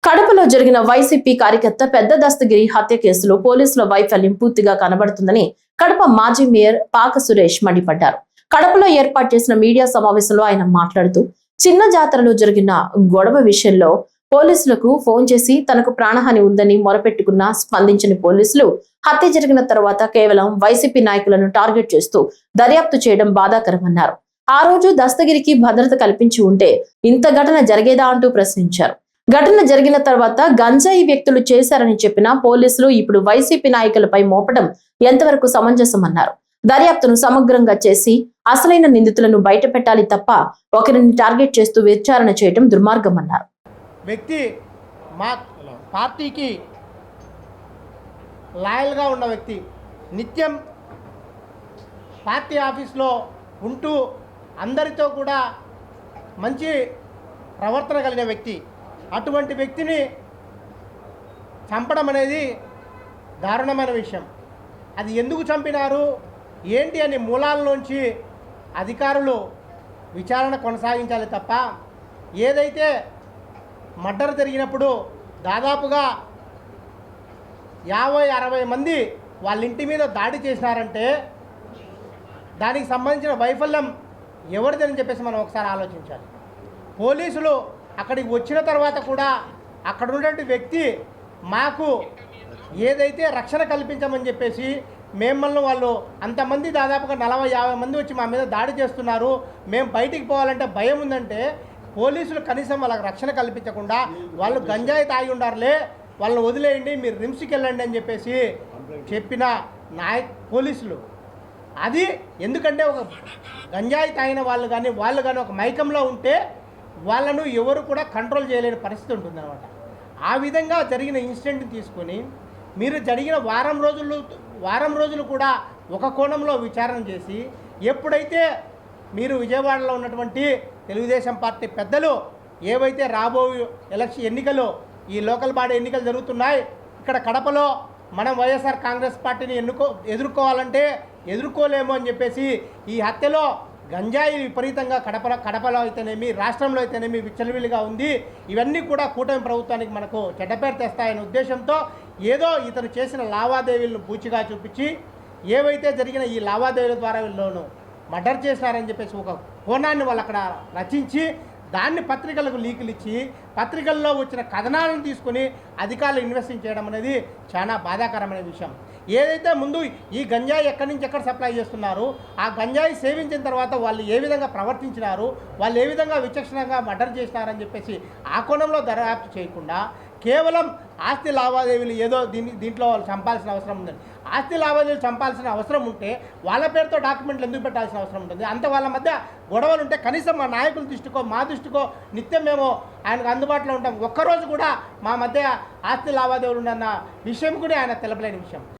కడపలో జరిగిన వైసీపీ కార్యకర్త పెద్ద దస్తగిరి హత్య కేసులో పోలీసుల వైఫల్యం పూర్తిగా కనబడుతుందని కడప మాజీ మేయర్ పాక సురేష్ మండిపడ్డారు. కడపలో ఏర్పాటు చేసిన మీడియా సమావేశంలో ఆయన మాట్లాడుతూ చిన్న జాతరలో జరిగిన గొడవ విషయంలో పోలీసులకు ఫోన్ చేసి తనకు ప్రాణహాని ఉందని మొరపెట్టుకున్నా స్పందించిన పోలీసులు హత్య జరిగిన తర్వాత కేవలం వైసీపీ నాయకులను టార్గెట్ చేస్తూ దర్యాప్తు చేయడం బాధాకరమన్నారు. ఆ రోజు దస్తగిరికి భద్రత కల్పించి ఉంటే ఇంత ఘటన జరిగేదా అంటూ ప్రశ్నించారు. ఘటన జరిగిన తర్వాత గంజాయి వ్యక్తులు చేశారని చెప్పిన పోలీసులు ఇప్పుడు వైసీపీ నాయకులపై మోపడం ఎంతవరకు సమంజసమన్నారు. దర్యాప్తును సమగ్రంగా చేసి అసలైన నిందితులను బయట పెట్టాలి తప్ప ఒకరిని టార్గెట్ చేస్తూ విచారణ చేయడం దుర్మార్గమన్నారు. వ్యక్తి మా పార్టీకి లాయల్గా ఉన్న వ్యక్తి, నిత్యం పార్టీ ఆఫీస్లో ఉంటూ అందరితో కూడా మంచి ప్రవర్తన కలిగిన వ్యక్తి. అటువంటి వ్యక్తిని చంపడం అనేది దారుణమైన విషయం. అది ఎందుకు చంపినారు ఏంటి అనే మూలాల్లోంచి అధికారులు విచారణ కొనసాగించాలి తప్ప ఏదైతే మర్డర్ జరిగినప్పుడు దాదాపుగా 50-60 మంది వాళ్ళ ఇంటి మీద దాడి చేసినారంటే దానికి సంబంధించిన వైఫల్యం ఎవరిదని చెప్పేసి మనం ఒకసారి ఆలోచించాలి. పోలీసులు అక్కడికి వచ్చిన తర్వాత కూడా అక్కడ ఉన్నటువంటి వ్యక్తి మాకు ఏదైతే రక్షణ కల్పించమని చెప్పేసి మిమ్మల్ని వాళ్ళు అంతమంది దాదాపుగా 40-50 మంది వచ్చి మా మీద దాడి చేస్తున్నారు, మేము బయటికి పోవాలంటే భయం ఉందంటే పోలీసులు కనీసం వాళ్ళకి రక్షణ కల్పించకుండా వాళ్ళు గంజాయి తాగి ఉండారులే వాళ్ళని వదిలేయండి మీరు రిమ్స్కి వెళ్ళండి అని చెప్పేసి చెప్పిన పోలీసులు. అది ఎందుకంటే ఒక గంజాయి తాగిన వాళ్ళు కానీ ఒక మైకంలో ఉంటే వాళ్ళను ఎవరు కూడా కంట్రోల్ చేయలేని పరిస్థితి ఉంటుందన్నమాట. ఆ విధంగా జరిగిన ఇన్సిడెంట్ని తీసుకొని మీరు జరిగిన వారం రోజులు కూడా ఒక కోణంలో విచారణ చేసి ఎప్పుడైతే మీరు విజయవాడలో ఉన్నటువంటి తెలుగుదేశం పార్టీ పెద్దలు ఏవైతే రాబోయే ఎన్నికలు ఈ లోకల్ బాడీ ఎన్నికలు జరుగుతున్నాయి, ఇక్కడ కడపలో మనం వైఎస్ఆర్ కాంగ్రెస్ పార్టీని ఎదుర్కోవాలంటే ఎదుర్కోలేము అని చెప్పేసి ఈ హత్యలో గంజాయి విపరీతంగా కడపలో అయితేనేమి రాష్ట్రంలో అయితేనేమి విచ్చలవిడిగా ఉంది, ఇవన్నీ కూడా కూటమి ప్రభుత్వానికి మనకు చెడ్డపేరు తెస్తాయనే ఉద్దేశంతో ఏదో ఇతను చేసిన లావాదేవీలను పూచిగా చూపించి ఏవైతే జరిగిన ఈ లావాదేవీల ద్వారా వీళ్ళను మర్డర్ చేసినారని చెప్పేసి ఒక కోణాన్ని వాళ్ళు అక్కడ రచించి దాన్ని పత్రికలకు లీకులు ఇచ్చి పత్రికల్లో వచ్చిన కథనాలను తీసుకుని అధికారులు ఇన్వెస్టిగేట్ చేయడం అనేది చాలా బాధాకరమైన విషయం. ఏదైతే ముందు ఈ గంజాయి ఎక్కడి నుంచి ఎక్కడ సప్లై చేస్తున్నారు, ఆ గంజాయి సేవించిన తర్వాత వాళ్ళు ఏ విధంగా ప్రవర్తించినారు, వాళ్ళు ఏ విధంగా విచక్షణంగా మర్డర్ చేసినారని చెప్పేసి ఆ కోణంలో దర్యాప్తు చేయకుండా కేవలం ఆస్తి లావాదేవీలు ఏదో దీంట్లో వాళ్ళు చంపాల్సిన అవసరం ఉందండి. ఆస్తి లావాదేవీలు చంపాల్సిన అవసరం ఉంటే వాళ్ళ పేరుతో డాక్యుమెంట్లు ఎందుకు పెట్టాల్సిన అవసరం ఉంటుంది? అంత వాళ్ళ మధ్య గొడవలు ఉంటే కనీసం మా నాయకుల దృష్టికో మా దృష్టికో నిత్యం మేము ఆయనకు అందుబాటులో ఉంటాం, ఒక్కరోజు కూడా మా మధ్య ఆస్తి లావాదేవీలు ఉండన్న విషయం కూడా ఆయన తెలపలేని విషయం.